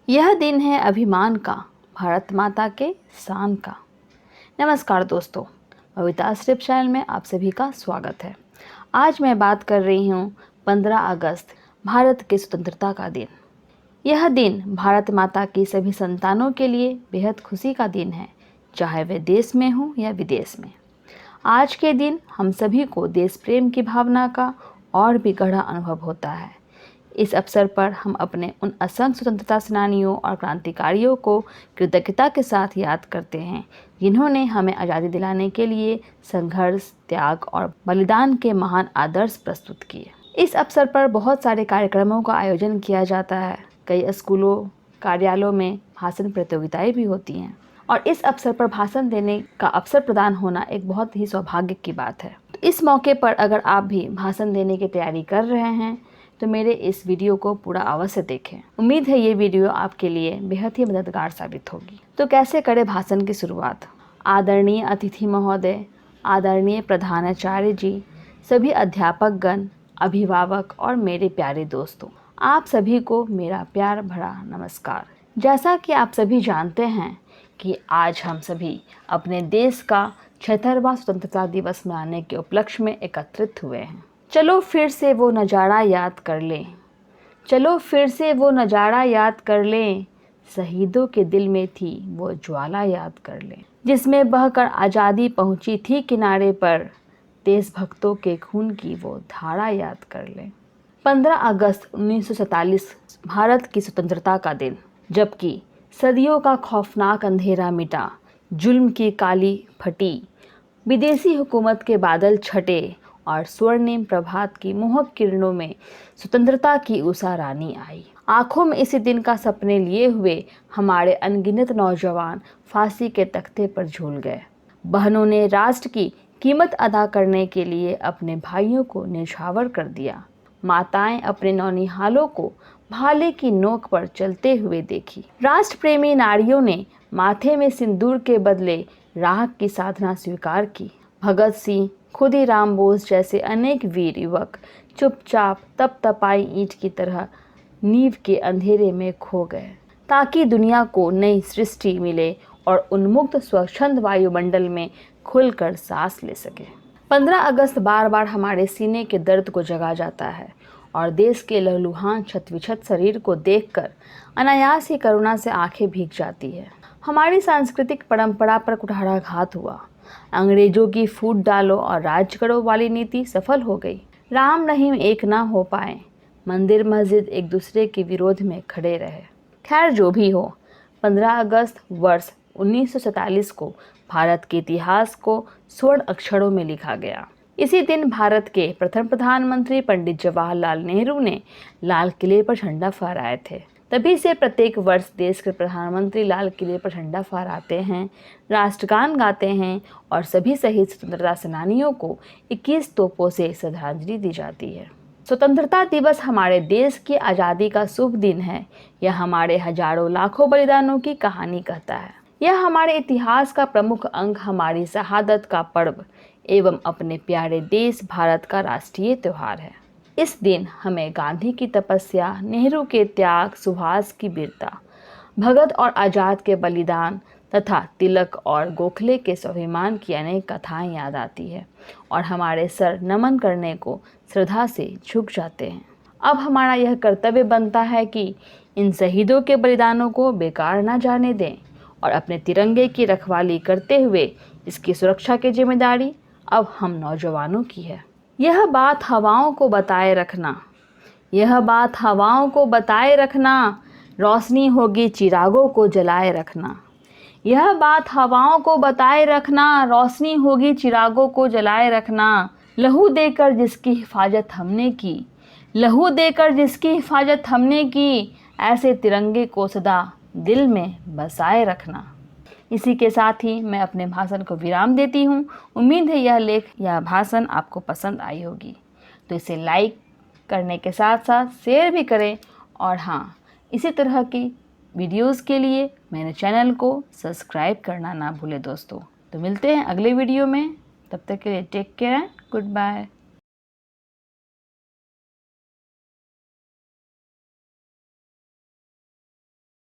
यह दिन है अभिमान का, भारत माता के शान का। नमस्कार दोस्तों, बबीता स्ट्रिप चैनल में आप सभी का स्वागत है। आज मैं बात कर रही हूँ 15 अगस्त, भारत के स्वतंत्रता का दिन। यह दिन भारत माता की सभी संतानों के लिए बेहद खुशी का दिन है, चाहे वे देश में हों या विदेश में। आज के दिन हम सभी को देश प्रेम की भावना का और भी गहरा अनुभव होता है। इस अवसर पर हम अपने उन असंख्य स्वतंत्रता सेनानियों और क्रांतिकारियों को कृतज्ञता के साथ याद करते हैं, जिन्होंने हमें आज़ादी दिलाने के लिए संघर्ष, त्याग और बलिदान के महान आदर्श प्रस्तुत किए। इस अवसर पर बहुत सारे कार्यक्रमों का आयोजन किया जाता है। कई स्कूलों, कार्यालयों में भाषण प्रतियोगिताएं भी होती हैं और इस अवसर पर भाषण देने का अवसर प्रदान होना एक बहुत ही सौभाग्य की बात है। तो इस मौके पर अगर आप भी भाषण देने की तैयारी कर रहे हैं तो मेरे इस वीडियो को पूरा अवश्य देखें। उम्मीद है ये वीडियो आपके लिए बेहद ही मददगार साबित होगी। तो कैसे करें भाषण की शुरुआत? आदरणीय अतिथि महोदय, आदरणीय प्रधानाचार्य जी, सभी अध्यापक गण, अभिभावक और मेरे प्यारे दोस्तों, आप सभी को मेरा प्यार भरा नमस्कार। जैसा कि आप सभी जानते हैं कि आज हम सभी अपने देश का 76वां स्वतंत्रता दिवस मनाने के उपलक्ष्य में एकत्रित हुए हैं। चलो फिर से वो नज़ारा याद कर लें, चलो फिर से वो नज़ारा याद कर लें, शहीदों के दिल में थी वो ज्वाला याद कर लें, जिसमें बहकर आज़ादी पहुंची थी किनारे पर, देशभक्तों के खून की वो धारा याद कर लें। 15 अगस्त 1947 भारत की स्वतंत्रता का दिन, जबकि सदियों का खौफनाक अंधेरा मिटा, जुल्म की काली फटी, विदेशी हुकूमत के बादल छटे और स्वर्णिम प्रभात की मोहक किरणों में स्वतंत्रता की उषा रानी आई। आंखों में इसी दिन का सपने लिए हुए हमारे अनगिनत नौजवान फांसी के तख्ते पर झूल गए। बहनों ने राष्ट्र की कीमत अदा करने के लिए अपने भाइयों को न्यौछावर कर दिया। माताएं अपने नौनिहालों को भाले की नोक पर चलते हुए देखी। राष्ट्र प्रेमी नारियों ने माथे में सिंदूर के बदले राख की साधना स्वीकार की। भगत सिंह, खुदीराम बोस जैसे अनेक वीर युवक चुपचाप तपतपाई ईंट की तरह नींव के अंधेरे में खो गए, ताकि दुनिया को नई सृष्टि मिले और उन्मुक्त स्वच्छंद वायुमंडल में खुलकर सांस ले सके। 15 अगस्त बार बार हमारे सीने के दर्द को जगा जाता है और देश के लहलुहान छत-विछत शरीर को देखकर अनायास ही करुणा से आंखें भीग जाती है। हमारी सांस्कृतिक परंपरा पर कुठाराघात हुआ। अंग्रेजों की फूट डालो और राज करो वाली नीति सफल हो गई। राम रहीम एक ना हो पाए, मंदिर मस्जिद एक दूसरे के विरोध में खड़े रहे। खैर जो भी हो, 15 अगस्त वर्ष 1947 को भारत के इतिहास को स्वर्ण अक्षरों में लिखा गया। इसी दिन भारत के प्रथम प्रधानमंत्री पंडित जवाहरलाल नेहरू ने लाल किले पर झंडा फहराए थे। तभी से प्रत्येक वर्ष देश के प्रधानमंत्री लाल किले पर झंडा फहराते हैं, राष्ट्रगान गाते हैं और सभी शहीद स्वतंत्रता सेनानियों को 21 तोपों से श्रद्धांजलि दी जाती है। स्वतंत्रता दिवस हमारे देश की आज़ादी का शुभ दिन है। यह हमारे हजारों लाखों बलिदानों की कहानी कहता है। यह हमारे इतिहास का प्रमुख अंग, हमारी शहादत का पर्व एवं अपने प्यारे देश भारत का राष्ट्रीय त्यौहार है। इस दिन हमें गांधी की तपस्या, नेहरू के त्याग, सुभाष की वीरता, भगत और आज़ाद के बलिदान तथा तिलक और गोखले के स्वाभिमान की अनेक कथाएं याद आती है और हमारे सर नमन करने को श्रद्धा से झुक जाते हैं। अब हमारा यह कर्तव्य बनता है कि इन शहीदों के बलिदानों को बेकार न जाने दें और अपने तिरंगे की रखवाली करते हुए इसकी सुरक्षा की जिम्मेदारी अब हम नौजवानों की है। यह बात हवाओं को बताए रखना, यह बात हवाओं को बताए रखना, रोशनी होगी चिरागों को जलाए रखना। यह बात हवाओं को बताए रखना, रोशनी होगी चिरागों को जलाए रखना। लहू देकर जिसकी हिफाजत हमने की, लहू देकर जिसकी हिफाजत हमने की, ऐसे तिरंगे को सदा दिल में बसाए रखना। इसी के साथ ही मैं अपने भाषण को विराम देती हूँ। उम्मीद है यह लेख या भाषण आपको पसंद आई होगी, तो इसे लाइक करने के साथ साथ शेयर भी करें और हाँ, इसी तरह की वीडियोस के लिए मेरे चैनल को सब्सक्राइब करना ना भूलें दोस्तों। तो मिलते हैं अगले वीडियो में, तब तक के लिए take care and good bye.